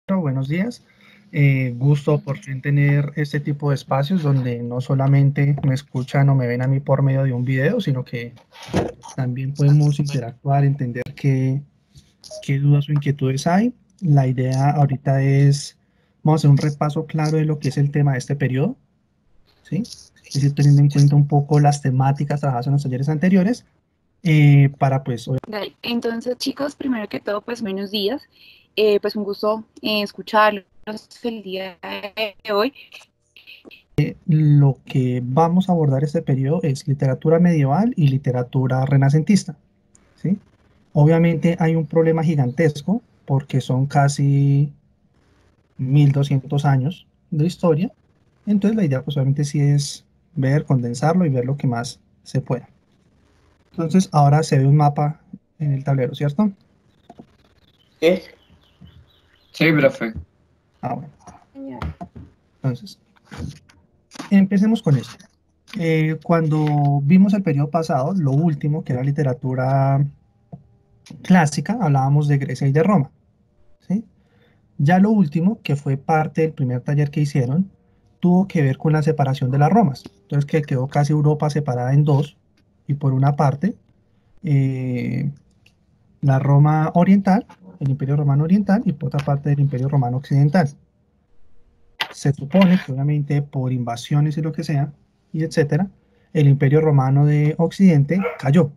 Buenos días. Gusto por fin tener este tipo de espacios donde no solamente me escuchan o me ven a mí por medio de un video, sino que también podemos interactuar, entender qué dudas o inquietudes hay. La idea ahorita vamos a hacer un repaso claro de lo que es el tema de este periodo, ¿sí? Es decir, teniendo en cuenta un poco las temáticas trabajadas en los talleres anteriores, para pues Dale. Entonces, chicos, primero que todo, pues buenos días. Pues un gusto escucharlos el día de hoy. lo que vamos a abordar este periodo es literatura medieval y literatura renacentista, ¿sí? Obviamente hay un problema gigantesco porque son casi 1200 años de historia. Entonces la idea pues obviamente sí es ver, condensarlo y ver lo que más se pueda. Entonces ahora se ve un mapa en el tablero, ¿cierto? ¿Qué? Sí, profe. Ah, bueno. Señor. Entonces, empecemos con esto. Cuando vimos el periodo pasado, lo último, que era literatura clásica, hablábamos de Grecia y de Roma, ¿sí? Ya lo último, que fue parte del primer taller que hicieron, tuvo que ver con la separación de las Romas. Entonces que quedó casi Europa separada en dos, y por una parte, eh, la Roma oriental, el Imperio Romano Oriental, y por otra parte el Imperio Romano Occidental. Se supone que obviamente por invasiones y lo que sea, y etcétera, el Imperio Romano de Occidente cayó,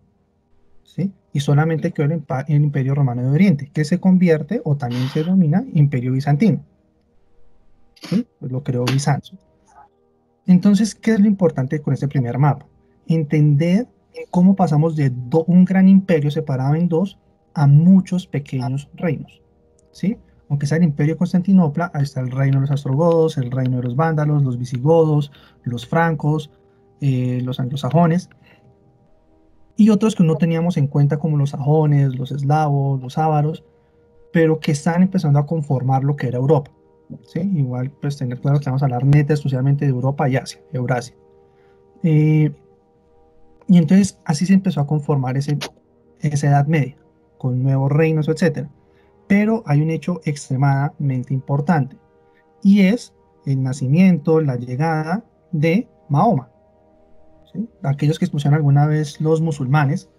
¿sí? Y solamente quedó el Imperio Romano de Oriente, que se convierte o también se denomina Imperio Bizantino, ¿sí? Pues lo creó Bizancio. Entonces, ¿qué es lo importante con este primer mapa? Entender cómo pasamos de un gran imperio separado en dos a muchos pequeños reinos, ¿sí? Aunque sea el imperio de Constantinopla, ahí está el reino de los ostrogodos, el reino de los vándalos, los visigodos, los francos, los anglosajones, y otros que no teníamos en cuenta como los sajones, los eslavos, los ávaros, pero que están empezando a conformar lo que era Europa, ¿sí? Igual, pues tener claro que vamos a hablar neta exclusivamente de Europa y Asia, Eurasia. Eh, y entonces así se empezó a conformar esa Edad Media, con nuevos reinos, etcétera. Pero hay un hecho extremadamente importante, y es el nacimiento, la llegada de Mahoma, ¿sí? Aquellos que escucharon alguna vez los musulmanes,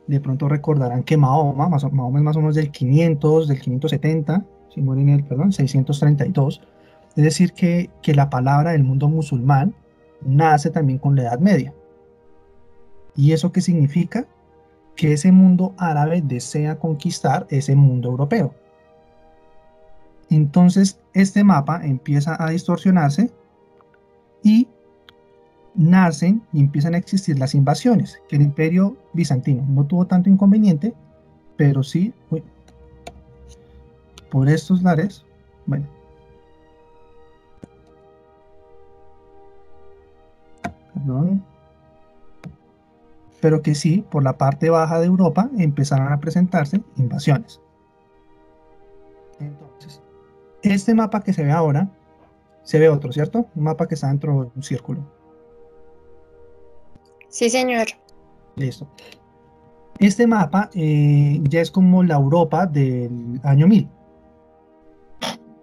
de pronto recordarán que Mahoma es más o menos del 500, del 570, si muere en el, perdón, 632. Es decir, que la palabra del mundo musulmán nace también con la Edad Media. ¿Y eso qué significa? Que ese mundo árabe desea conquistar ese mundo europeo. Entonces, este mapa empieza a distorsionarse y nacen y empiezan a existir las invasiones, que el imperio bizantino no tuvo tanto inconveniente, pero sí, por estos lares, bueno, perdón, pero que sí, por la parte baja de Europa empezaron a presentarse invasiones. Entonces, este mapa que se ve ahora, se ve otro, ¿cierto? Un mapa que está dentro de un círculo. Sí, señor. Listo. Este mapa ya es como la Europa del año 1000,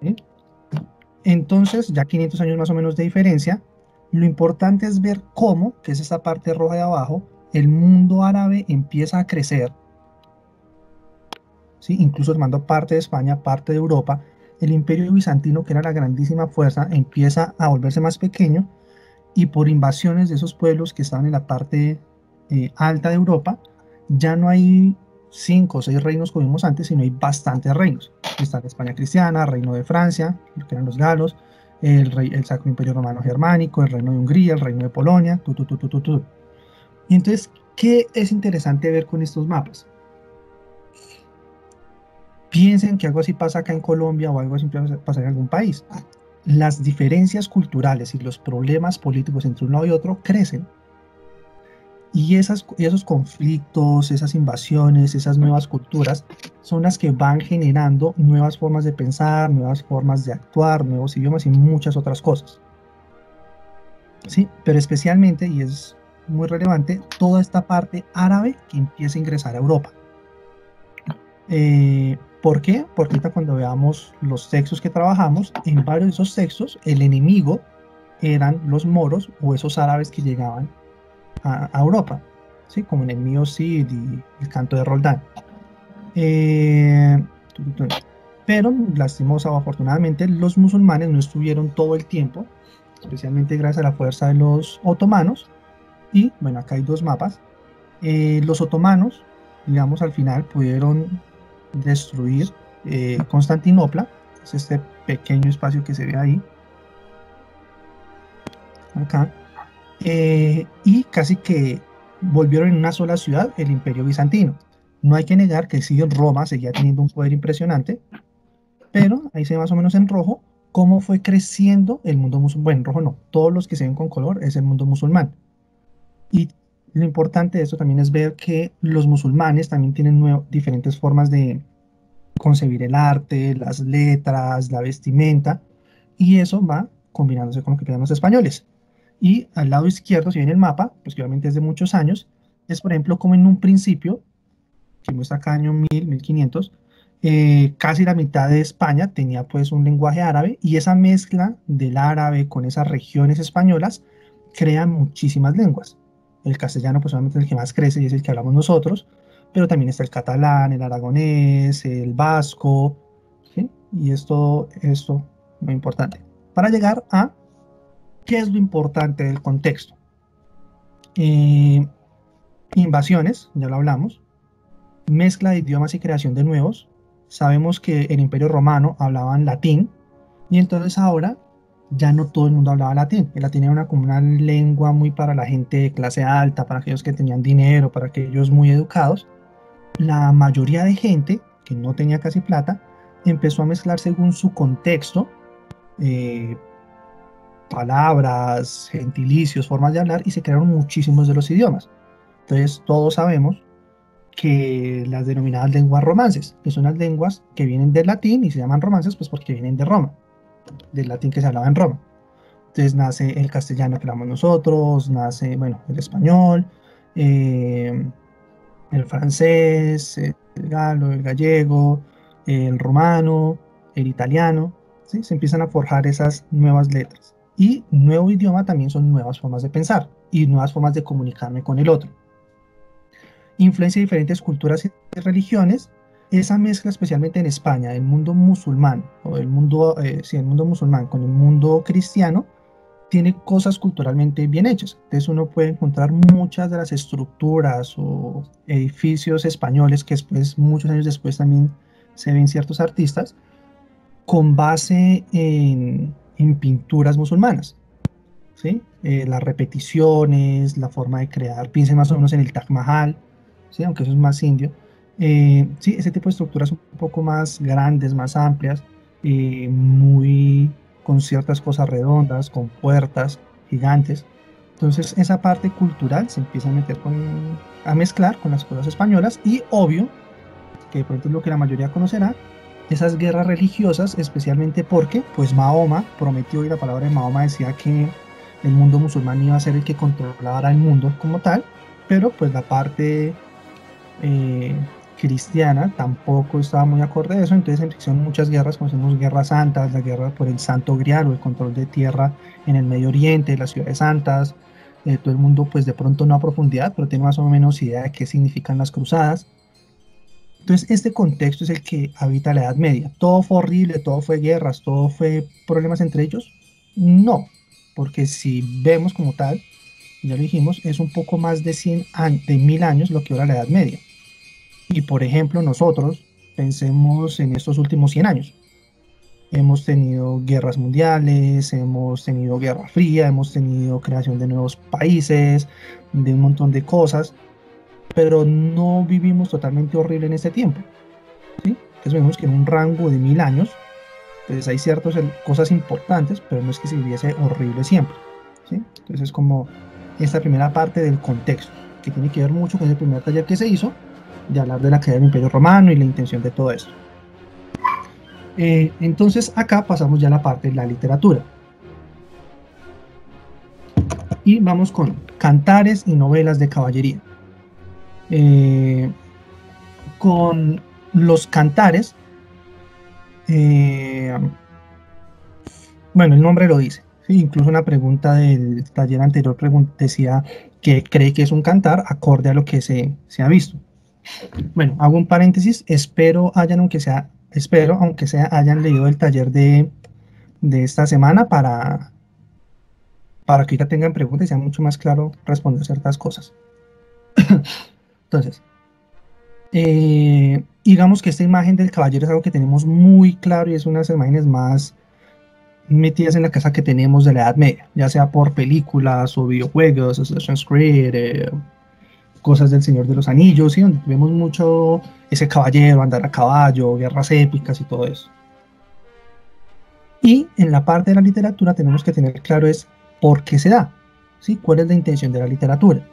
¿sí? Entonces, ya 500 años más o menos de diferencia, lo importante es ver cómo, que es esta parte roja de abajo, el mundo árabe empieza a crecer, ¿sí? Incluso tomando parte de España, parte de Europa. El imperio bizantino, que era la grandísima fuerza, empieza a volverse más pequeño, y por invasiones de esos pueblos que estaban en la parte alta de Europa, ya no hay 5 o 6 reinos como vimos antes, sino hay bastantes reinos. Está la España cristiana, Reino de Francia, que eran los galos, el Sacro Imperio Romano Germánico, el Reino de Hungría, el Reino de Polonia, Y entonces, ¿qué es interesante ver con estos mapas? Piensen que algo así pasa acá en Colombia o algo así pasa en algún país. Las diferencias culturales y los problemas políticos entre un lado y otro crecen. Y esos conflictos, esas invasiones, esas nuevas culturas son las que van generando nuevas formas de pensar, nuevas formas de actuar, nuevos idiomas y muchas otras cosas. ¿Sí? Pero especialmente, y es muy relevante, toda esta parte árabe que empieza a ingresar a Europa. ¿Por qué? Porque ahorita cuando veamos los textos que trabajamos, en varios de esos textos el enemigo eran los moros o esos árabes que llegaban a Europa, ¿sí? Como en el Mío Cid y el Canto de Roldán. Pero lastimosa o afortunadamente los musulmanes no estuvieron todo el tiempo, especialmente gracias a la fuerza de los otomanos. Y bueno, acá hay dos mapas. Los otomanos, digamos, al final pudieron destruir Constantinopla, es este pequeño espacio que se ve ahí, acá, y casi que volvieron en una sola ciudad el Imperio Bizantino. No hay que negar que sí, Roma seguía teniendo un poder impresionante, pero ahí se ve más o menos en rojo cómo fue creciendo el mundo musulmán. Bueno, en rojo no, todos los que se ven con color es el mundo musulmán. Y lo importante de esto también es ver que los musulmanes también tienen diferentes formas de concebir el arte, las letras, la vestimenta, y eso va combinándose con lo que tienen los españoles. Y al lado izquierdo, si ven el mapa, pues que obviamente es de muchos años, es por ejemplo como en un principio, que muestra acá año 1000, 1500, casi la mitad de España tenía pues un lenguaje árabe, y esa mezcla del árabe con esas regiones españolas crea muchísimas lenguas. El castellano pues obviamente es el que más crece y es el que hablamos nosotros, pero también está el catalán, el aragonés, el vasco, ¿sí? Y esto muy importante. Para llegar a qué es lo importante del contexto. Invasiones, ya lo hablamos, mezcla de idiomas y creación de nuevos. Sabemos que el Imperio Romano hablaban latín, y entonces ahora ya no todo el mundo hablaba latín. El latín era como una lengua muy para la gente de clase alta, para aquellos que tenían dinero, para aquellos muy educados. La mayoría de gente que no tenía casi plata empezó a mezclar según su contexto palabras, gentilicios, formas de hablar, y se crearon muchísimos de los idiomas. Entonces todos sabemos que las denominadas lenguas romances, que son las lenguas que vienen del latín y se llaman romances pues porque vienen de Roma, del latín que se hablaba en Roma. Entonces nace el castellano que hablamos nosotros, nace, bueno, el español, el francés, el galo, el gallego, el romano, el italiano, ¿sí? Se empiezan a forjar esas nuevas letras. Y nuevo idioma también son nuevas formas de pensar y nuevas formas de comunicarme con el otro. Influencia de diferentes culturas y religiones. Esa mezcla, especialmente en España, el mundo musulmán, o el mundo, el mundo musulmán con el mundo cristiano, tiene cosas culturalmente bien hechas. Entonces uno puede encontrar muchas de las estructuras o edificios españoles que después, muchos años después también se ven ciertos artistas, con base en pinturas musulmanas, ¿sí? Las repeticiones, la forma de crear, piensen más o menos en el Taj Mahal, ¿sí? Aunque eso es más indio. Sí, ese tipo de estructuras un poco más grandes, más amplias, muy con ciertas cosas redondas, con puertas gigantes. Entonces esa parte cultural se empieza a meter a mezclar con las cosas españolas, y obvio, que de pronto es lo que la mayoría conocerá, esas guerras religiosas, especialmente porque pues Mahoma prometió, y la palabra de Mahoma decía que el mundo musulmán iba a ser el que controlara el mundo como tal, pero pues la parte cristiana tampoco estaba muy acorde a eso. Entonces empezaron muchas guerras, conocemos guerras santas, la guerra por el Santo Grial o el control de tierra en el Medio Oriente, las ciudades santas. Todo el mundo pues de pronto no a profundidad, pero tiene más o menos idea de qué significan las cruzadas. Entonces este contexto es el que habita la Edad Media. ¿Todo fue horrible, todo fue guerras, todo fue problemas entre ellos? No, porque si vemos como tal, ya lo dijimos, es un poco más de 1000 años lo que dura la Edad Media. Y por ejemplo, nosotros pensemos en estos últimos 100 años. Hemos tenido guerras mundiales, hemos tenido Guerra Fría, hemos tenido creación de nuevos países, de un montón de cosas, pero no vivimos totalmente horrible en este tiempo, ¿sí? Entonces vemos que en un rango de 1000 años, pues hay ciertas cosas importantes, pero no es que se viviese horrible siempre, ¿sí? Entonces es como esta primera parte del contexto, que tiene que ver mucho con el primer taller que se hizo, de hablar de la caída del Imperio Romano y la intención de todo esto. Entonces acá pasamos ya a la parte de la literatura. Y vamos con cantares y novelas de caballería. Con los cantares Bueno, el nombre lo dice, ¿sí? Incluso una pregunta del taller anterior decía que cree que es un cantar acorde a lo que se ha visto. Bueno, hago un paréntesis, espero, aunque sea, hayan leído el taller de esta semana para que ahorita tengan preguntas y sea mucho más claro responder ciertas cosas. Entonces, digamos que esta imagen del caballero es algo que tenemos muy claro y es una de las imágenes más metidas en la casa que tenemos de la Edad Media, ya sea por películas o videojuegos, Assassin's Creed, cosas del Señor de los Anillos, ¿sí? Donde vemos mucho ese caballero, andar a caballo, guerras épicas y todo eso. Y en la parte de la literatura tenemos que tener claro es por qué se da, ¿sí? ¿Cuál es la intención de la literatura?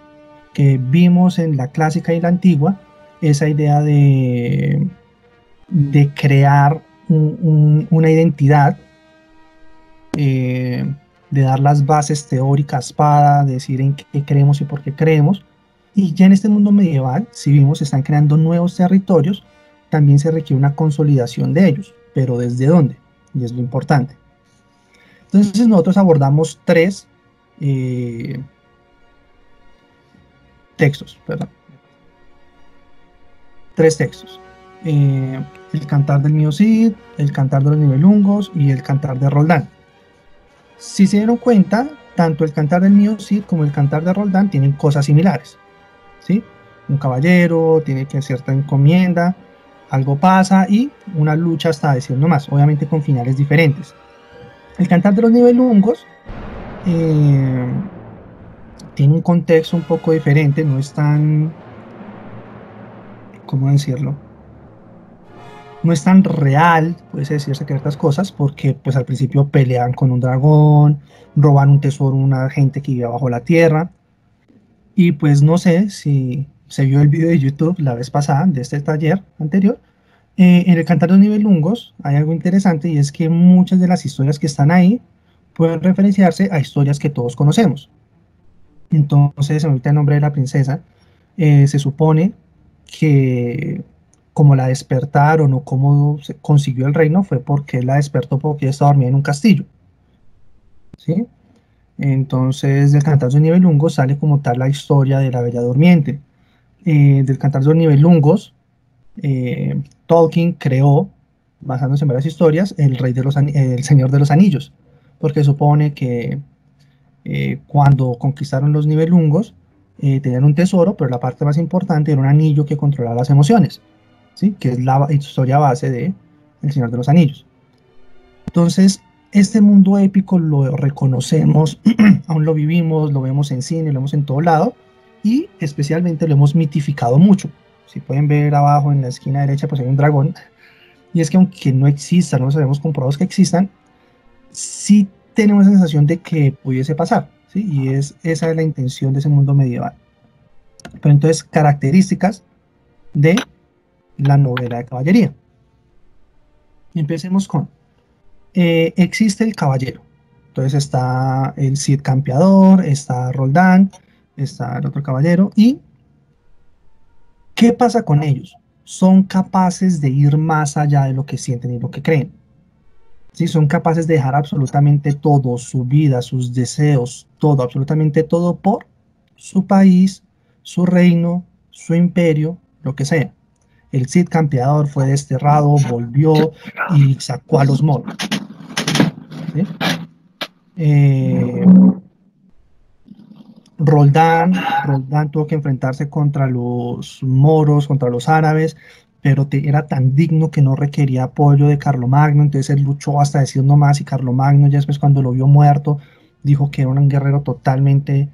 Que vimos en la clásica y la antigua esa idea de crear una identidad, de dar las bases teóricas para decir en qué creemos y por qué creemos. Y ya en este mundo medieval, si vimos, se están creando nuevos territorios, también se requiere una consolidación de ellos, pero ¿desde dónde? Y es lo importante. Entonces nosotros abordamos tres textos, perdón. Tres textos. El Cantar del Mío Cid, el Cantar de los Nibelungos y el Cantar de Roldán. Si se dieron cuenta, tanto el Cantar del Mío Cid como el Cantar de Roldán tienen cosas similares, ¿sí? Un caballero tiene que hacer cierta encomienda, algo pasa y una lucha hasta decir no más, obviamente con finales diferentes. El Cantar de los Nibelungos tiene un contexto un poco diferente, no es tan, ¿cómo decirlo? No es tan real, puede decirse ciertas cosas, porque pues al principio pelean con un dragón, roban un tesoro a una gente que vive bajo la tierra, y pues no sé si se vio el video de YouTube la vez pasada, de este taller anterior, en el Cantar de los Nibelungos hay algo interesante, y es que muchas de las historias que están ahí pueden referenciarse a historias que todos conocemos. Entonces, ahorita el nombre de la princesa, se supone que como la despertaron o cómo se consiguió el reino fue porque la despertó porque ella estaba dormida en un castillo, ¿sí? Entonces del Cantar de los Nibelungos sale como tal la historia de la Bella Durmiente. Del Cantar de los Nibelungos, Tolkien creó, basándose en varias historias, el Señor de los Anillos, porque supone que cuando conquistaron los Nibelungos, tenían un tesoro, pero la parte más importante era un anillo que controlaba las emociones, ¿sí? Que es la historia base de El Señor de los Anillos. Entonces, este mundo épico lo reconocemos, aún lo vivimos, lo vemos en cine, lo vemos en todo lado, y especialmente lo hemos mitificado mucho. Si pueden ver abajo en la esquina derecha, pues hay un dragón, y es que aunque no existan, no sabemos comprobados que existan, sí tenemos la sensación de que pudiese pasar, ¿sí? Y esa es la intención de ese mundo medieval. Pero entonces, características de la novela de caballería. Empecemos con, existe el caballero. Entonces está el Cid campeador, está Roldán, está el otro caballero. ¿Y qué pasa con ellos? Son capaces de ir más allá de lo que sienten y lo que creen. ¿Sí? Son capaces de dejar absolutamente todo, su vida, sus deseos, todo, absolutamente todo por su país, su reino, su imperio, lo que sea. El Cid campeador fue desterrado, volvió y sacó a los moros, ¿sí? Roldán tuvo que enfrentarse contra los moros, contra los árabes, pero era tan digno que no requería apoyo de Carlomagno, entonces él luchó hasta decir no más, y Carlomagno ya después cuando lo vio muerto dijo que era un guerrero totalmente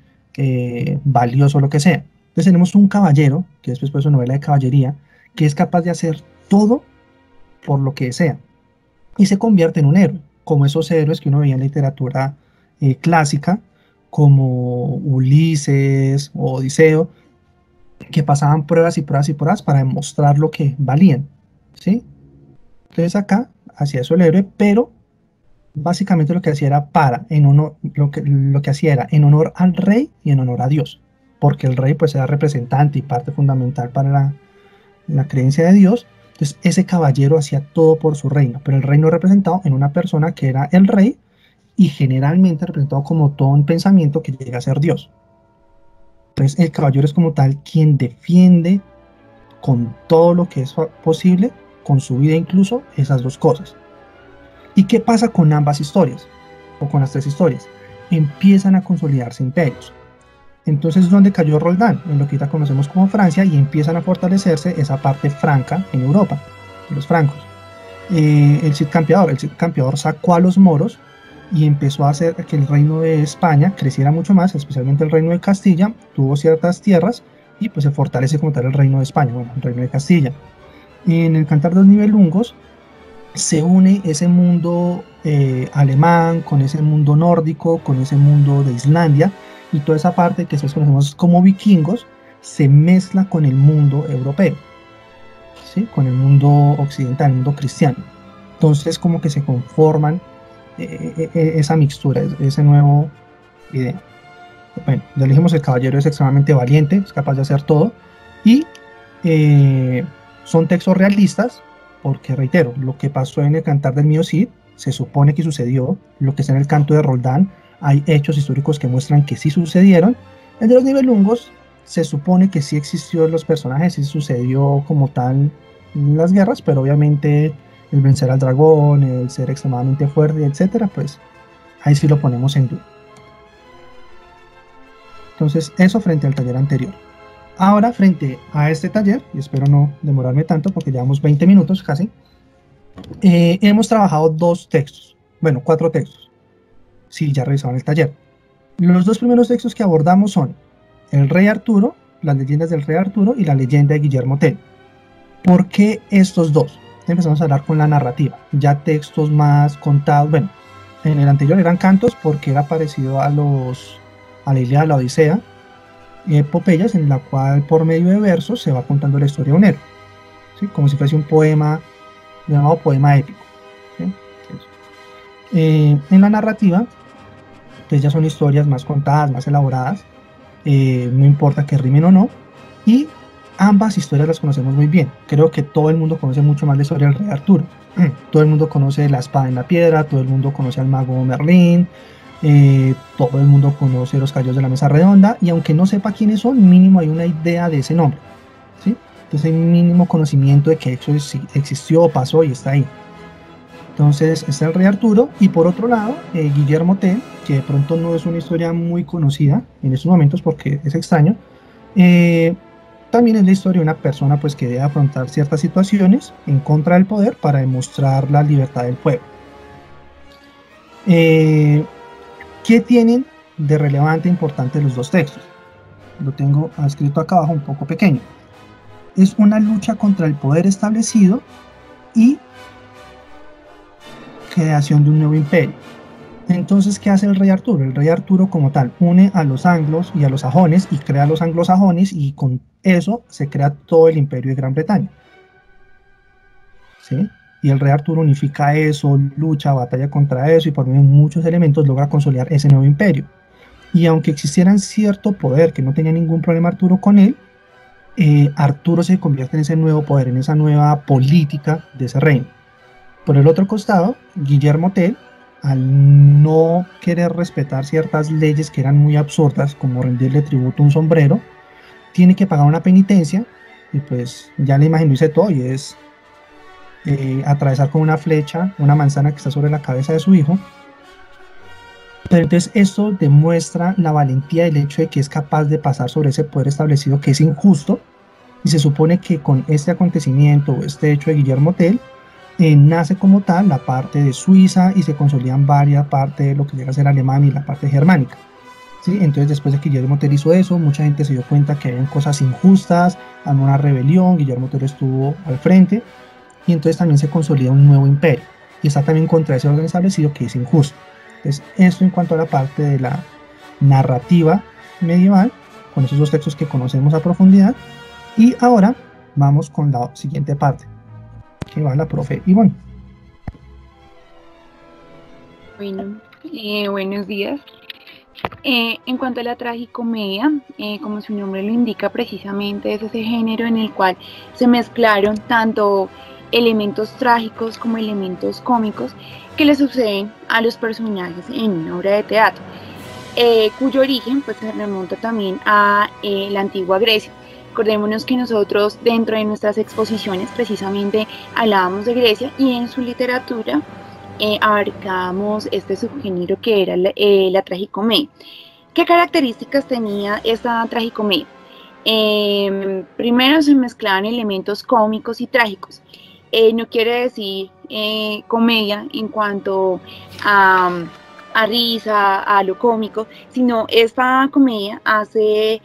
valioso, lo que sea. Entonces tenemos un caballero, que después fue su novela de caballería, que es capaz de hacer todo por lo que desea, y se convierte en un héroe, como esos héroes que uno veía en la literatura clásica, como Ulises o Odiseo, que pasaban pruebas y pruebas y pruebas para demostrar lo que valían, ¿sí? Entonces acá hacía eso el héroe, pero básicamente lo que hacía era lo que hacía era en honor al rey y en honor a Dios, porque el rey pues era representante y parte fundamental para la creencia de Dios, Entonces ese caballero hacía todo por su reino, pero el reino representado en una persona que era el rey y generalmente representado como todo un pensamiento que llega a ser Dios. Entonces el caballero es como tal quien defiende con todo lo que es posible, con su vida incluso, esas dos cosas. ¿Y qué pasa con ambas historias? O con las tres historias. Empiezan a consolidarse imperios. Entonces, ¿dónde cayó Roldán? En lo que ahorita conocemos como Francia, y empiezan a fortalecerse esa parte franca en Europa, los francos. El Cid Campeador sacó a los moros y empezó a hacer que el reino de España creciera mucho más, especialmente el reino de Castilla, tuvo ciertas tierras y pues se fortalece como tal el reino de España, bueno, el reino de Castilla. En el Cantar de los Nibelungos se une ese mundo alemán con ese mundo nórdico, con ese mundo de Islandia, y toda esa parte que nosotros conocemos como vikingos se mezcla con el mundo europeo, ¿sí? Con el mundo occidental, el mundo cristiano. Entonces como que se conforman esa mixtura, ese nuevo idea. Bueno, ya dijimos, el caballero es extremadamente valiente, es capaz de hacer todo, y son textos realistas, porque reitero, lo que pasó en el Cantar del Mío Cid se supone que sucedió, lo que está en el Canto de Roldán, hay hechos históricos que muestran que sí sucedieron. El de los Nibelungos se supone que sí existió en los personajes, sí sucedió como tal en las guerras, pero obviamente el vencer al dragón, el ser extremadamente fuerte, etcétera, pues ahí sí lo ponemos en duda. Entonces, eso frente al taller anterior. Ahora, frente a este taller, y espero no demorarme tanto porque llevamos 20 minutos casi, hemos trabajado dos textos, bueno, 4 textos, si ya revisaron el taller. Los dos primeros textos que abordamos son el Rey Arturo, las leyendas del Rey Arturo y la leyenda de Guillermo Tell. ¿Por qué estos dos? Empezamos a hablar con la narrativa, ya textos más contados. Bueno, en el anterior eran cantos porque era parecido a la Ilíada, la Odisea, y epopeyas en la cual por medio de versos se va contando la historia de un héroe, ¿sí? Como si fuese un poema llamado poema épico, ¿sí? En la narrativa, pues ya son historias más contadas, más elaboradas, no importa que rimen o no, y ambas historias las conocemos muy bien. Creo que todo el mundo conoce mucho más la historia del Rey Arturo. Todo el mundo conoce la espada en la piedra, todo el mundo conoce al mago Merlín, todo el mundo conoce los caballeros de la mesa redonda, y aunque no sepa quiénes son, mínimo hay una idea de ese nombre, ¿sí? Entonces hay mínimo conocimiento de que eso existió, pasó y está ahí. Entonces está el Rey Arturo, y por otro lado Guillermo Tell, que de pronto no es una historia muy conocida en estos momentos porque es extraño, también es la historia de una persona pues que debe afrontar ciertas situaciones en contra del poder para demostrar la libertad del pueblo. ¿Qué tienen de relevante e importante los dos textos? Lo tengo escrito acá abajo un poco pequeño. Es una lucha contra el poder establecido y creación de un nuevo imperio. Entonces, ¿qué hace el Rey Arturo? El Rey Arturo como tal une a los anglos y a los sajones y crea a los anglosajones, y con eso se crea todo el imperio de Gran Bretaña, ¿sí? Y el Rey Arturo unifica eso, lucha, batalla contra eso, y por medio de muchos elementos logra consolidar ese nuevo imperio. Y aunque existieran cierto poder que no tenía ningún problema Arturo con él, Arturo se convierte en ese nuevo poder, en esa nueva política de ese reino. Por el otro costado, Guillermo Tell, al no querer respetar ciertas leyes que eran muy absurdas, como rendirle tributo a un sombrero, tiene que pagar una penitencia, y pues ya la imagen lo dice todo, y es atravesar con una flecha una manzana que está sobre la cabeza de su hijo. Pero entonces esto demuestra la valentía del hecho de que es capaz de pasar sobre ese poder establecido que es injusto, y se supone que con este acontecimiento o este hecho de Guillermo Tell, nace como tal la parte de Suiza y se consolidan varias partes de lo que llega a ser Alemania y la parte germánica, ¿sí? Entonces después de que Guillermo Tell hizo eso, mucha gente se dio cuenta que habían cosas injustas, había una rebelión, Guillermo Tell estuvo al frente, y entonces también se consolida un nuevo imperio, y está también contra ese orden establecido que es injusto. Entonces esto en cuanto a la parte de la narrativa medieval, con esos dos textos que conocemos a profundidad. Y ahora vamos con la siguiente parte, que va la profe Ivonne. Bueno, buenos días. En cuanto a la tragicomedia, como su nombre lo indica, precisamente es ese género en el cual se mezclaron tanto elementos trágicos como elementos cómicos que le suceden a los personajes en una obra de teatro, cuyo origen pues, se remonta también a la antigua Grecia. Recordémonos que nosotros dentro de nuestras exposiciones precisamente hablábamos de Grecia y en su literatura abarcamos este subgénero que era la tragicomedia. ¿Qué características tenía esta tragicomedia? Primero se mezclaban elementos cómicos y trágicos. No quiere decir comedia en cuanto a risa, a lo cómico, sino esta comedia hace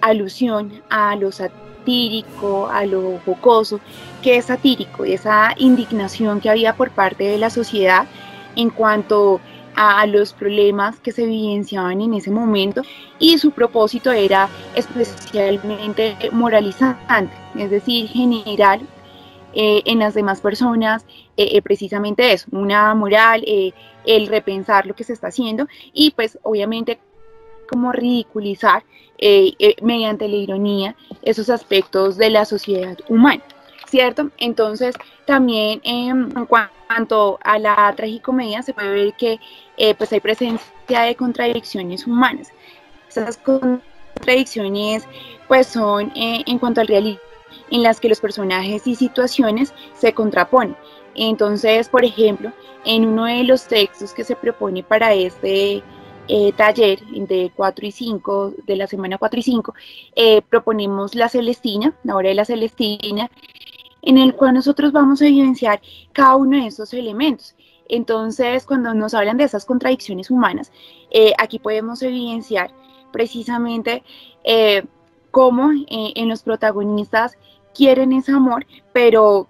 alusión a lo satírico, a lo jocoso, que es satírico, esa indignación que había por parte de la sociedad en cuanto a los problemas que se evidenciaban en ese momento, y su propósito era especialmente moralizante, es decir, generar en las demás personas precisamente eso, una moral, el repensar lo que se está haciendo y pues obviamente como ridiculizar mediante la ironía esos aspectos de la sociedad humana, ¿cierto? Entonces también en cuanto a la tragicomedia se puede ver que pues hay presencia de contradicciones humanas. Esas contradicciones pues son en cuanto al realismo, en las que los personajes y situaciones se contraponen. Entonces, por ejemplo, en uno de los textos que se propone para este taller de 4 y 5, de la semana 4 y 5, proponemos la Celestina, la obra de la Celestina, en el cual nosotros vamos a evidenciar cada uno de estos elementos. Entonces, cuando nos hablan de esas contradicciones humanas, aquí podemos evidenciar precisamente cómo en los protagonistas quieren ese amor, pero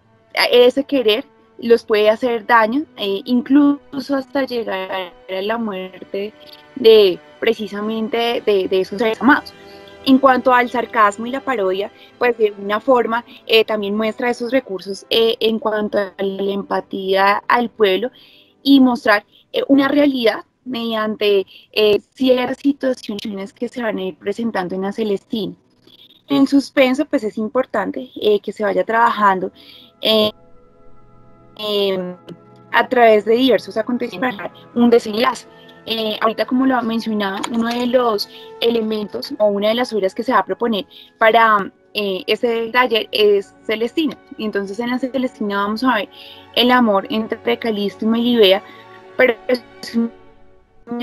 ese querer los puede hacer daño, incluso hasta llegar a la muerte de precisamente de esos seres amados. En cuanto al sarcasmo y la parodia, pues de una forma también muestra esos recursos en cuanto a la empatía al pueblo y mostrar una realidad mediante ciertas situaciones que se van a ir presentando en la Celestina. En suspenso, pues es importante que se vaya trabajando a través de diversos acontecimientos para un desenlace. Ahorita, como lo mencionaba, uno de los elementos o una de las obras que se va a proponer para este taller es Celestina. Y entonces en la Celestina vamos a ver el amor entre Calisto y Melibea, pero es un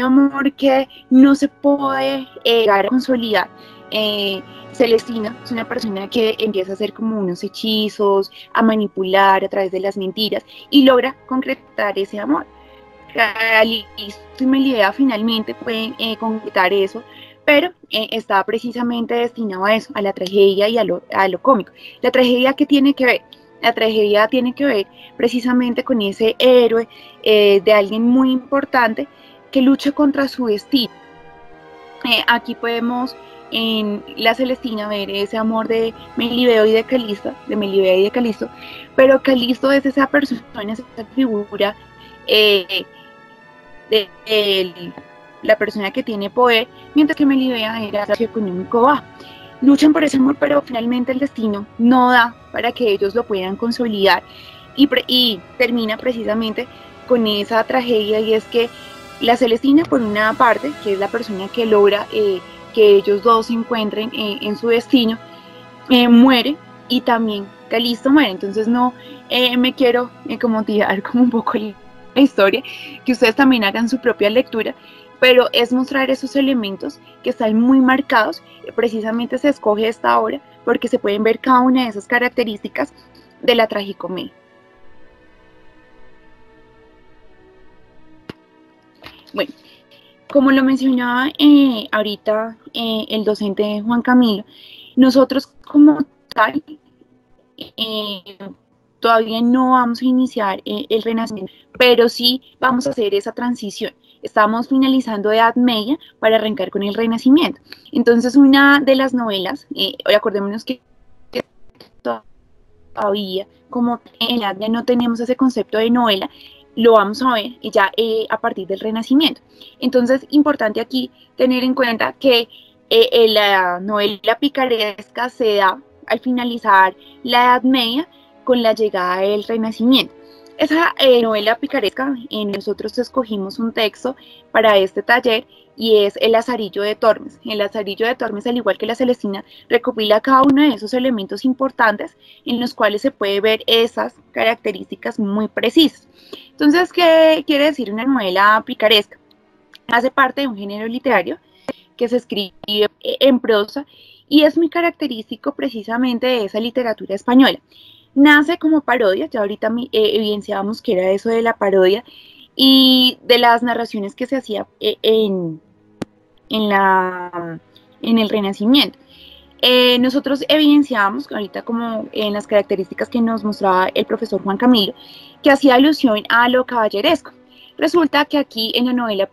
amor que no se puede llegar a consolidar. Celestina es una persona que empieza a hacer como unos hechizos, a manipular a través de las mentiras y logra concretar ese amor. Calisto y Melibea finalmente pueden concretar eso, pero está precisamente destinado a eso, a la tragedia y a lo cómico. La tragedia, ¿qué tiene que ver? La tragedia tiene que ver precisamente con ese héroe de alguien muy importante que lucha contra su destino. Aquí podemos en la Celestina ver ese amor de Melibea y de Calisto, pero Calisto es esa persona, esa figura de la persona que tiene poder, mientras que Melibea era socioeconómico bajo. Luchan por ese amor, pero finalmente el destino no da para que ellos lo puedan consolidar y termina precisamente con esa tragedia, y es que la Celestina, por una parte, que es la persona que logra que ellos dos se encuentren en su destino, muere, y también Calisto muere. Entonces no me quiero como tirar como un poco la historia, que ustedes también hagan su propia lectura, pero es mostrar esos elementos que están muy marcados. Precisamente se escoge esta obra porque se pueden ver cada una de esas características de la tragicomedia. Bueno, como lo mencionaba ahorita el docente Juan Camilo, nosotros como tal todavía no vamos a iniciar el Renacimiento, pero sí vamos a hacer esa transición. Estamos finalizando Edad Media para arrancar con el Renacimiento. Entonces, una de las novelas, acordémonos que todavía, como en la Edad Media no tenemos ese concepto de novela, lo vamos a ver ya a partir del Renacimiento. Entonces, importante aquí tener en cuenta que la novela picaresca se da al finalizar la Edad Media con la llegada del Renacimiento. Esa novela picaresca, nosotros escogimos un texto para este taller y es El Lazarillo de Tormes. El Lazarillo de Tormes, al igual que la Celestina, recopila cada uno de esos elementos importantes en los cuales se puede ver esas características muy precisas. Entonces, ¿qué quiere decir una novela picaresca? Hace parte de un género literario que se escribe en prosa y es muy característico precisamente de esa literatura española. Nace como parodia, ya ahorita evidenciábamos que era eso de la parodia y de las narraciones que se hacía en el Renacimiento. Nosotros evidenciábamos ahorita como en las características que nos mostraba el profesor Juan Camilo, que hacía alusión a lo caballeresco. Resulta que aquí en la novela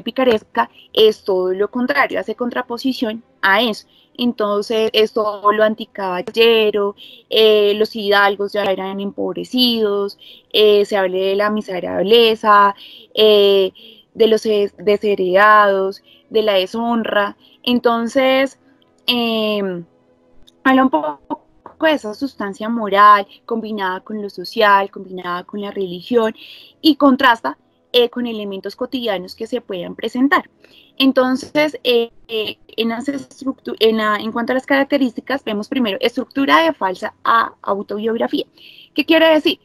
picaresca es todo lo contrario, hace contraposición a eso. Entonces es todo lo anticaballero, los hidalgos ya eran empobrecidos, se habla de la miserableza, de los desheredados, de la deshonra. Entonces, habla un poco de esa sustancia moral combinada con lo social, combinada con la religión y contrasta con elementos cotidianos que se puedan presentar. Entonces, en cuanto a las características, vemos primero estructura de falsa autobiografía. ¿Qué quiere decir?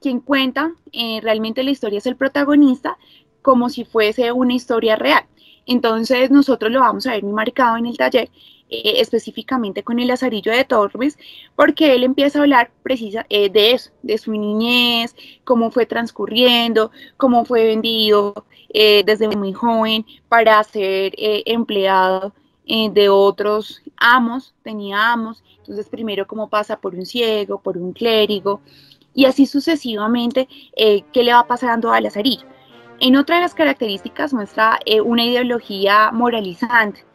Quien cuenta realmente la historia es el protagonista como si fuese una historia real. Entonces, nosotros lo vamos a ver muy marcado en el taller, específicamente con El Lazarillo de Tormes, porque él empieza a hablar de eso, de su niñez, cómo fue transcurriendo, cómo fue vendido desde muy joven para ser empleado de otros amos, tenía amos, entonces primero cómo pasa por un ciego, por un clérigo, y así sucesivamente, qué le va pasando a Lazarillo. En otra de las características muestra una ideología moralizante.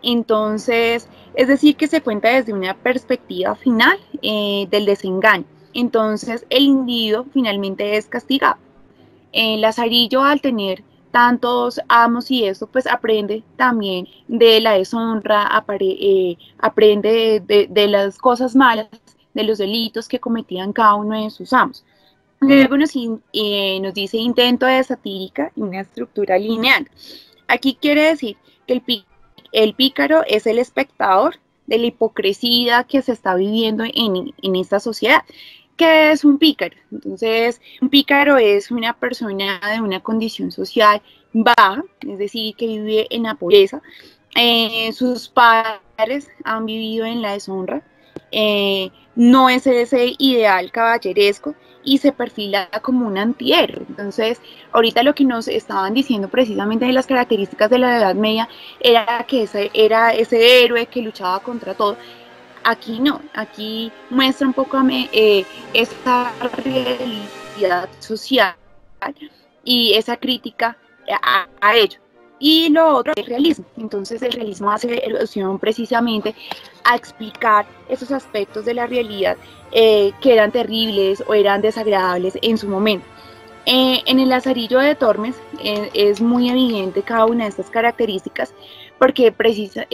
Entonces, es decir, que se cuenta desde una perspectiva final del desengaño. Entonces, el individuo finalmente es castigado. Lazarillo, al tener tantos amos y eso, pues aprende también de la deshonra, aprende de las cosas malas, de los delitos que cometían cada uno de sus amos. Luego nos dice intento de satírica y una estructura lineal. Aquí quiere decir que el pícaro es el espectador de la hipocresía que se está viviendo en esta sociedad. ¿Qué es un pícaro? Entonces, un pícaro es una persona de una condición social baja, es decir, que vive en la pobreza. Sus padres han vivido en la deshonra. No es ese ideal caballeresco y se perfila como un antihéroe. Entonces, ahorita lo que nos estaban diciendo precisamente de las características de la Edad Media era que era ese héroe que luchaba contra todo. Aquí no, aquí muestra un poco esta realidad social y esa crítica a ello. Y lo otro es el realismo. Entonces el realismo hace alusión precisamente a explicar esos aspectos de la realidad que eran terribles o eran desagradables en su momento. En El Lazarillo de Tormes es muy evidente cada una de estas características porque precisa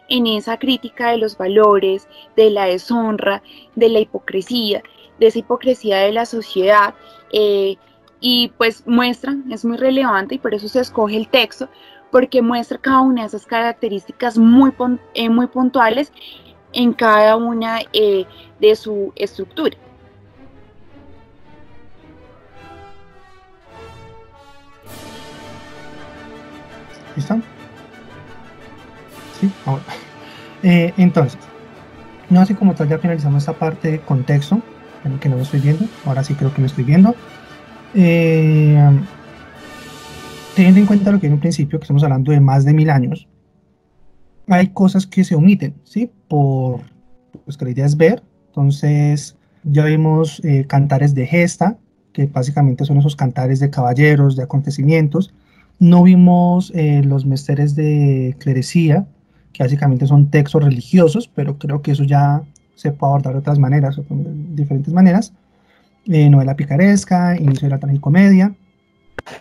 en esa crítica de los valores, de la deshonra, de la hipocresía, de esa hipocresía de la sociedad, y pues muestra, es muy relevante y por eso se escoge el texto, porque muestra cada una de esas características muy puntuales en cada una de su estructura. ¿Listo? Sí, ahora. Entonces, no sé cómo tal, ya finalizamos esta parte de contexto, que no lo estoy viendo, ahora sí creo que me estoy viendo. Teniendo en cuenta lo que en un principio, que estamos hablando de más de 1000 años, hay cosas que se omiten, ¿sí? Pues que la idea es ver. Entonces, ya vimos cantares de gesta, que básicamente son esos cantares de caballeros, de acontecimientos. No vimos los menesteres de clerecía, que básicamente son textos religiosos, pero creo que eso ya se puede abordar de otras maneras, o de diferentes maneras. novela picaresca, inicio de la tragicomedia,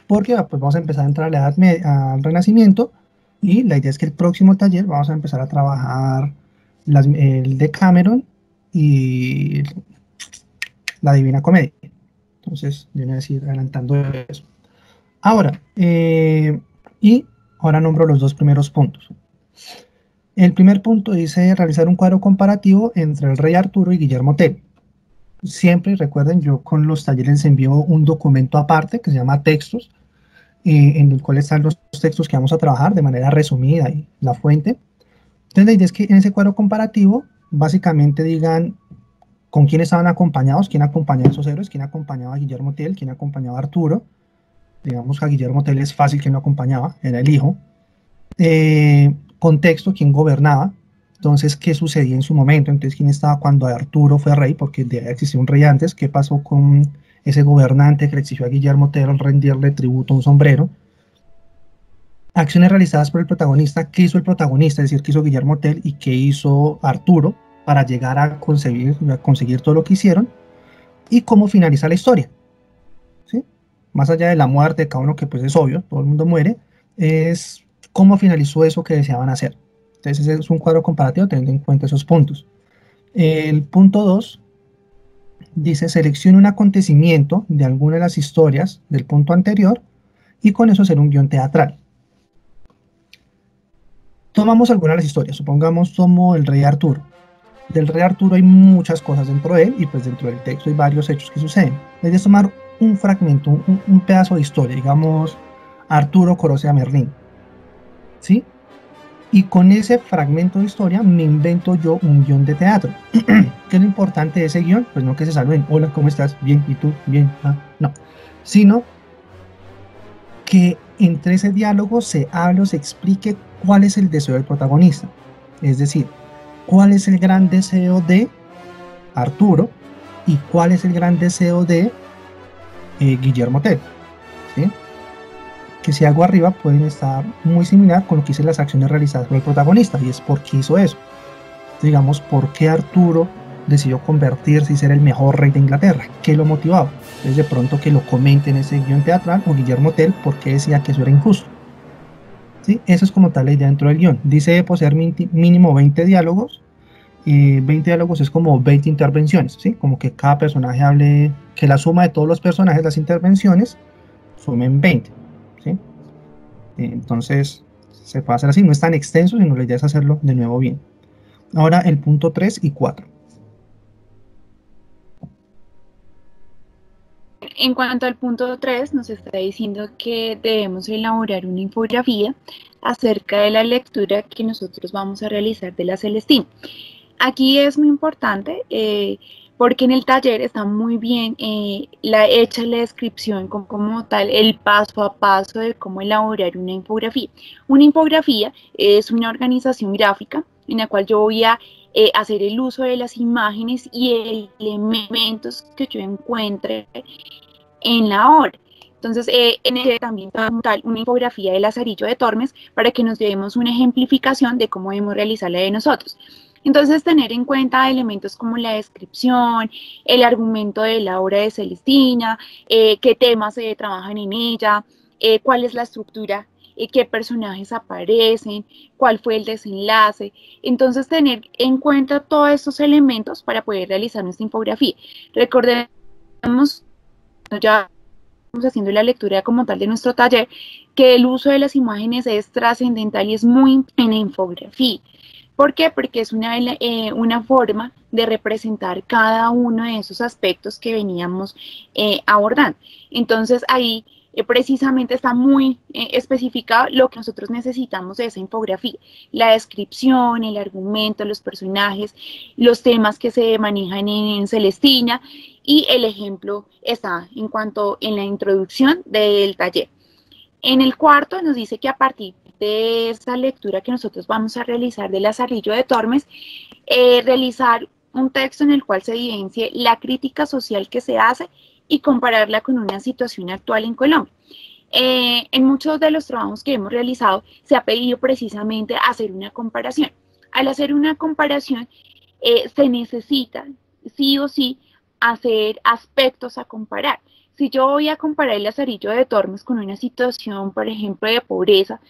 porque pues, vamos a empezar a entrar a la al Renacimiento, y la idea es que el próximo taller vamos a empezar a trabajar el Decameron y la Divina Comedia. Entonces, yo voy a decir adelantando eso. Ahora, ahora nombro los dos primeros puntos. El primer punto dice realizar un cuadro comparativo entre el rey Arturo y Guillermo Tell. Siempre recuerden, yo con los talleres les envío un documento aparte que se llama textos, en el cual están los textos que vamos a trabajar de manera resumida y la fuente. Entonces la idea es que en ese cuadro comparativo básicamente digan con quién estaban acompañados, quién acompañaba a esos héroes, quién acompañaba a Guillermo Tell, quién acompañaba a Arturo. Digamos que a Guillermo Tell es fácil que no acompañaba, era el hijo. Contexto, quién gobernaba, entonces qué sucedía en su momento, entonces quién estaba cuando Arturo fue rey, porque debía existir un rey antes, qué pasó con ese gobernante que le exigió a Guillermo Tell rendirle tributo a un sombrero. Acciones realizadas por el protagonista, qué hizo el protagonista, es decir, qué hizo Guillermo Tell y qué hizo Arturo para llegar a conseguir todo lo que hicieron, y cómo finaliza la historia, ¿sí? Más allá de la muerte de cada uno, que pues es obvio, todo el mundo muere, es cómo finalizó eso que deseaban hacer. Entonces ese es un cuadro comparativo teniendo en cuenta esos puntos. El punto 2 dice seleccione un acontecimiento de alguna de las historias del punto anterior y con eso hacer un guión teatral. Tomamos algunas de las historias, supongamos tomo el rey Arturo. Del rey Arturo hay muchas cosas dentro de él y pues dentro del texto hay varios hechos que suceden. La idea es tomar un fragmento, un pedazo de historia, digamos Arturo conoce a Merlín, ¿sí? Y con ese fragmento de historia me invento yo un guión de teatro. ¿Qué es lo importante de ese guión? Pues no que se saluden, hola, ¿cómo estás? Bien, ¿y tú? Bien, no. Sino que entre ese diálogo se hable o se explique cuál es el deseo del protagonista. Es decir, cuál es el gran deseo de Arturo y cuál es el gran deseo de Guillermo Tell, ¿sí? Que si hago arriba pueden estar muy similar con lo que hice las acciones realizadas por el protagonista, y es por qué hizo eso. Digamos, por qué Arturo decidió convertirse y ser el mejor rey de Inglaterra, qué lo motivaba. Entonces de pronto que lo comente en ese guión teatral, o Guillermo Tell, por qué decía que eso era injusto. ¿Sí? Eso es como tal la idea dentro del guión. Dice poseer mínimo 20 diálogos, y 20 diálogos es como 20 intervenciones, ¿sí? Como que cada personaje hable, que la suma de todos los personajes, las intervenciones, sumen 20. ¿Sí? Entonces se puede hacer así, no es tan extenso, sino la idea es hacerlo de nuevo bien. Ahora el punto 3 y 4. En cuanto al punto 3, nos está diciendo que debemos elaborar una infografía acerca de la lectura que nosotros vamos a realizar de la Celestina. Aquí es muy importante porque en el taller está muy bien hecha la descripción como tal, el paso a paso de cómo elaborar una infografía. Una infografía es una organización gráfica en la cual yo voy a hacer el uso de las imágenes y elementos que yo encuentre en la obra. Entonces, en este también tal una infografía de Lazarillo de Tormes para que nos demos una ejemplificación de cómo debemos realizarla de nosotros. Entonces, tener en cuenta elementos como la descripción, el argumento de la obra de Celestina, qué temas se trabajan en ella, cuál es la estructura, qué personajes aparecen, cuál fue el desenlace. Entonces, tener en cuenta todos estos elementos para poder realizar nuestra infografía. Recordemos, ya estamos haciendo la lectura como tal de nuestro taller, que el uso de las imágenes es trascendental y es muy importante en la infografía. ¿Por qué? Porque es una forma de representar cada uno de esos aspectos que veníamos abordando. Entonces ahí precisamente está muy especificado lo que nosotros necesitamos de esa infografía. La descripción, el argumento, los personajes, los temas que se manejan en Celestina, y el ejemplo está en la introducción del taller. En el cuarto nos dice que a partir de esa lectura que nosotros vamos a realizar de Lazarillo de Tormes, realizar un texto en el cual se evidencie la crítica social que se hace y compararla con una situación actual en Colombia. En muchos de los trabajos que hemos realizado se ha pedido precisamente hacer una comparación. Al hacer una comparación se necesita sí o sí hacer aspectos a comparar. Si yo voy a comparar el Lazarillo de Tormes con una situación, por ejemplo, de pobreza,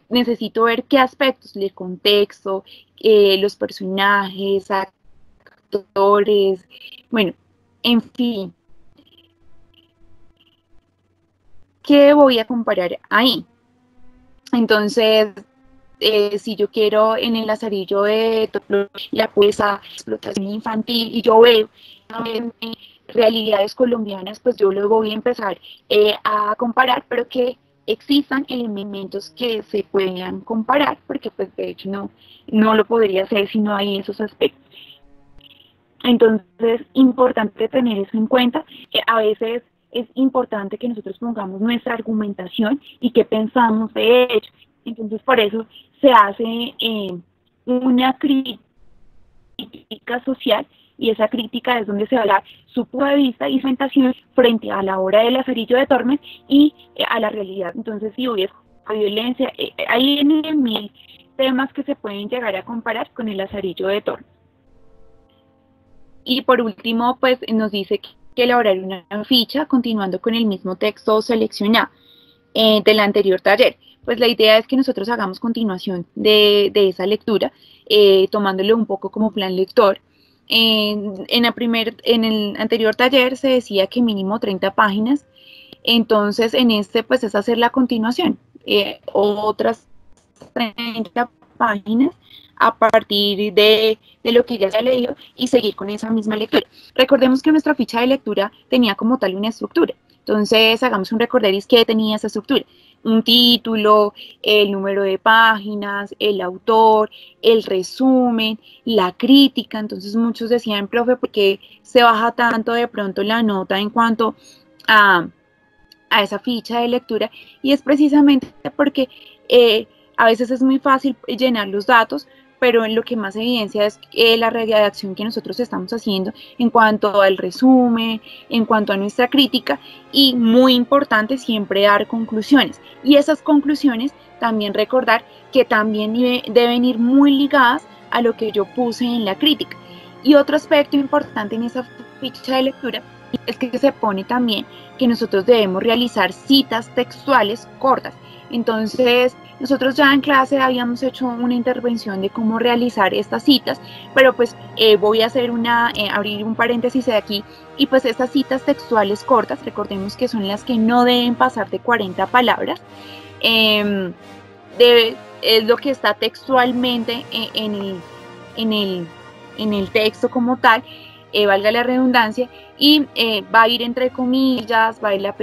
necesito ver qué aspectos, el contexto, los personajes, actores, bueno, en fin, ¿qué voy a comparar ahí? Entonces, si yo quiero en el Lazarillo de la pobreza, explotación infantil, y yo veo realidades colombianas, pues yo luego voy a empezar a comparar, pero que existan elementos que se puedan comparar, porque pues de hecho no lo podría hacer si no hay esos aspectos. Entonces, importante tener eso en cuenta. A veces es importante que nosotros pongamos nuestra argumentación y qué pensamos de ello. Entonces, por eso se hace una crítica social, y esa crítica es donde se va a dar su punto de vista y su orientación frente a la obra de Lazarillo de Tormes y a la realidad. Entonces, si hubiese violencia, hay mil temas que se pueden llegar a comparar con el Lazarillo de Tormes. Y por último, pues nos dice que elaborar una ficha continuando con el mismo texto seleccionado del anterior taller. Pues la idea es que nosotros hagamos continuación de esa lectura, tomándolo un poco como plan lector. En el anterior taller se decía que mínimo 30 páginas, entonces en este pues es hacer la continuación, otras 30 páginas a partir de lo que ya se ha leído y seguir con esa misma lectura. Recordemos que nuestra ficha de lectura tenía como tal una estructura, entonces hagamos un recorderis que tenía esa estructura. Un título, el número de páginas, el autor, el resumen, la crítica. Entonces muchos decían, profe, ¿por qué se baja tanto de pronto la nota en cuanto a esa ficha de lectura? Y es precisamente porque a veces es muy fácil llenar los datos, pero en lo que más evidencia es la redacción que nosotros estamos haciendo en cuanto al resumen, en cuanto a nuestra crítica, y muy importante siempre dar conclusiones. Y esas conclusiones también recordar que también deben ir muy ligadas a lo que yo puse en la crítica. Y otro aspecto importante en esa ficha de lectura es que se pone también que nosotros debemos realizar citas textuales cortas. Entonces, nosotros ya en clase habíamos hecho una intervención de cómo realizar estas citas, pero pues voy a hacer abrir un paréntesis de aquí, y pues estas citas textuales cortas, recordemos que son las que no deben pasar de 40 palabras, es lo que está textualmente en el texto como tal, valga la redundancia, y va a ir entre comillas, va a ir la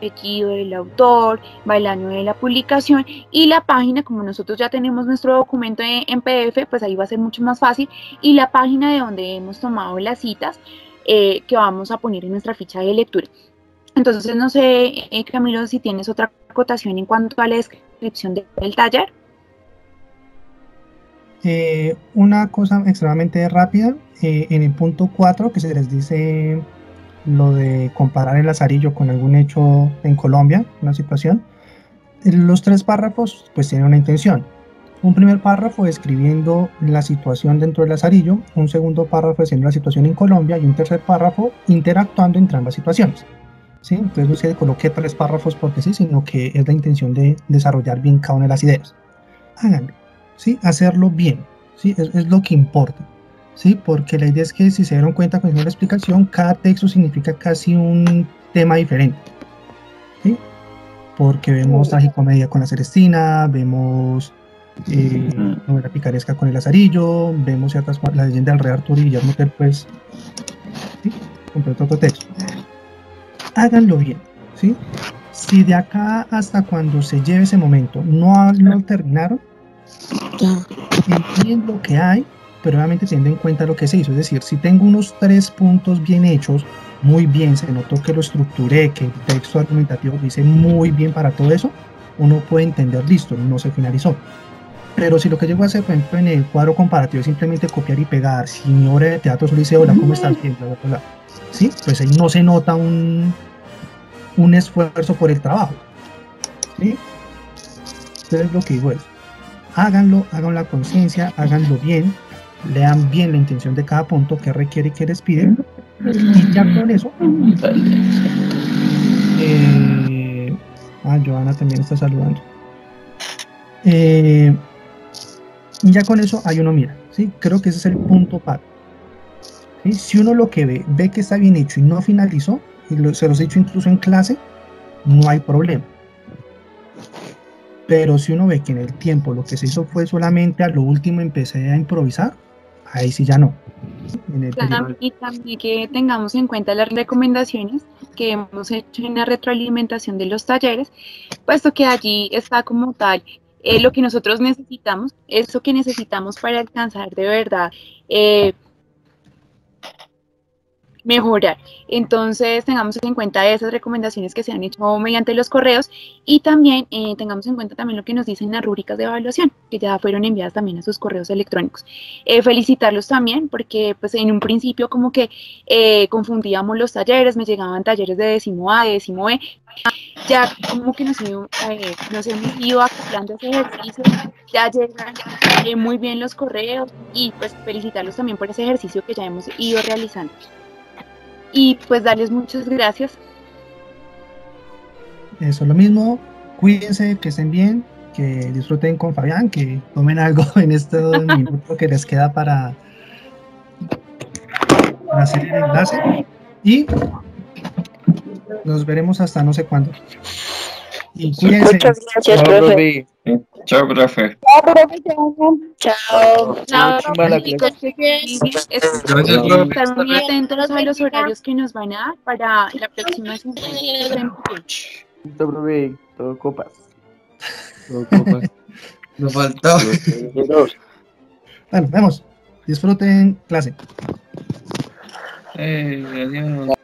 apellido del autor, va el año de la publicación y la página. Como nosotros ya tenemos nuestro documento en PDF, pues ahí va a ser mucho más fácil, y la página de donde hemos tomado las citas que vamos a poner en nuestra ficha de lectura. Entonces, no sé, Camilo, si tienes otra acotación en cuanto a la descripción del taller. Una cosa extremadamente rápida, en el punto 4, que se les dice lo de comparar el Lazarillo con algún hecho en Colombia, una situación, los 3 párrafos pues tienen una intención. Un primer párrafo describiendo la situación dentro del Lazarillo, un segundo párrafo diciendo la situación en Colombia, y un tercer párrafo interactuando entre ambas situaciones, ¿sí? Entonces no se coloque 3 párrafos porque sí, sino que es la intención de desarrollar bien cada una de las ideas. Háganlo, ¿sí? Hacerlo bien, ¿sí? Es lo que importa. Sí, porque la idea es que, si se dieron cuenta con la explicación, cada texto significa casi un tema diferente, ¿sí? Porque vemos tragicomedia con la Celestina, vemos novela picaresca con el Lazarillo, vemos ciertas, la leyenda del rey Arturo y Guillermo Tell, pues, ¿sí? Completo otro texto. Háganlo bien, ¿sí? Si de acá hasta cuando se lleve ese momento no terminaron, entiendo lo que hay, pero obviamente teniendo en cuenta lo que se hizo. Es decir, si tengo unos 3 puntos bien hechos, muy bien, se notó que lo estructuré, que el texto argumentativo lo hice muy bien para todo eso, uno puede entender, listo, no se finalizó. Pero si lo que llego a hacer, por ejemplo, en el cuadro comparativo es simplemente copiar y pegar, si mi obra de teatro solo dice, hola, ¿cómo estás? Bien, bla, bla, bla. ¿Sí? Pues ahí no se nota un esfuerzo por el trabajo, ¿sí? Entonces lo que digo es, háganlo, hagan la conciencia, háganlo bien, lean bien la intención de cada punto, que requiere y qué les piden, Y ya con eso, Joana también está saludando. Y ya con eso ahí uno mira, ¿sí? Creo que ese es el punto par. ¿Sí? Si uno lo que ve que está bien hecho y no finalizó, y se los he dicho incluso en clase, no hay problema. Pero si uno ve que en el tiempo lo que se hizo fue solamente a lo último empecé a improvisar, ahí sí ya no. Y también que tengamos en cuenta las recomendaciones que hemos hecho en la retroalimentación de los talleres, puesto que allí está como tal lo que nosotros necesitamos, eso que necesitamos para alcanzar de verdad mejorar. Entonces tengamos en cuenta esas recomendaciones que se han hecho mediante los correos y también tengamos en cuenta también lo que nos dicen las rúbricas de evaluación que ya fueron enviadas también a sus correos electrónicos. Felicitarlos también porque pues en un principio como que confundíamos los talleres, me llegaban talleres de décimo A, de décimo B, ya como que nos hemos ido acoplando a ese ejercicio, ya llegan muy bien los correos y pues felicitarlos también por ese ejercicio que ya hemos ido realizando. Y pues darles muchas gracias. Eso es lo mismo, cuídense, que estén bien, que disfruten con Fabián, que tomen algo en este minuto que les queda para hacer el enlace y nos veremos hasta no sé cuándo. Y cuídense. Muchas gracias, profe. Chao, profe. Chao. Chao, chicos. Estar muy atentos a los horarios que nos van a dar para la próxima semana. Listo, profe. Todo copas. Nos faltó. Bueno, vemos. Disfruten clase. Adiós.